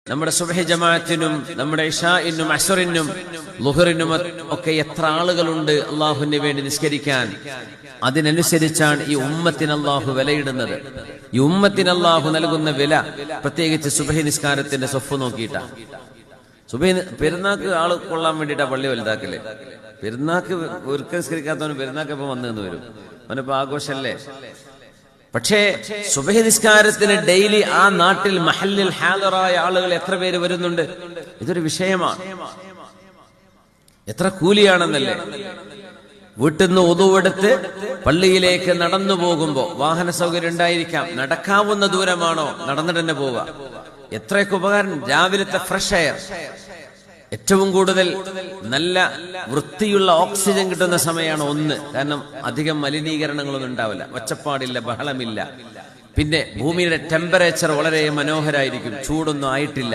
നമ്മുടെ സുബ്ഹി ജമാഅത്തിനും നമ്മുടെ ഇശാഇനും അസ്റിനും ളുഹറിനും ഒക്കെ എത്ര ആളുകളുണ്ട് അല്ലാഹുവിന് വേണ്ടി നിസ്കരിക്കാൻ. അതിനനുസരിച്ചാണ് ഈ ഉമ്മത്തിന് അല്ലാഹു വിലയിടുന്നത്. ഈ ഉമ്മത്തിന് അല്ലാഹു നൽകുന്ന വില പ്രത്യേകിച്ച് സുബ്ഹി നിസ്കാരത്തിന്റെ സ്വഫ് നോക്കിയിട്ടാണ്. സുബ്ഹി പെരുന്നാക്ക് ആള് കൊള്ളാൻ വേണ്ടിയിട്ടാ പള്ളി വലുതാക്കല്. പെരുന്നാക്ക് ഒരിക്കൽ നിസ്കരിക്കാത്തവന് പെരുന്നാക്ക് ഇപ്പൊ വന്നു വരും, അവനിപ്പോ ആഘോഷല്ലേ. പക്ഷേ സുബ്ഹി നിസ്കാരത്തിന് ഡെയിലി ആ നാട്ടിൽ മഹല്ലിൽ ഹാദറായ ആളുകൾ എത്ര പേര് വരുന്നുണ്ട്? ഇതൊരു വിഷയമാണ്. എത്ര കൂലിയാണെന്നല്ലേ. വീട്ടിൽ നിന്ന് ഉദുവെടുത്ത് പള്ളിയിലേക്ക് നടന്നു പോകുമ്പോ വാഹന സൗകര്യം ഉണ്ടായിരിക്കാം, നടക്കാവുന്ന ദൂരമാണോ നടന്നിട്ട് തന്നെ പോവുക. എത്രയൊക്കെ ഉപകാരം. രാവിലത്തെ ഫ്രഷ് എയർ, ഏറ്റവും കൂടുതൽ നല്ല വൃത്തിയുള്ള ഓക്സിജൻ കിട്ടുന്ന സമയമാണ് ഒന്ന്. കാരണം അധികം മലിനീകരണങ്ങളൊന്നും ഉണ്ടാവില്ല, ഒച്ചപ്പാടില്ല, ബഹളമില്ല. പിന്നെ ഭൂമിയുടെ ടെമ്പറേച്ചർ വളരെ മനോഹരായിരിക്കും, ചൂടൊന്നും ആയിട്ടില്ല.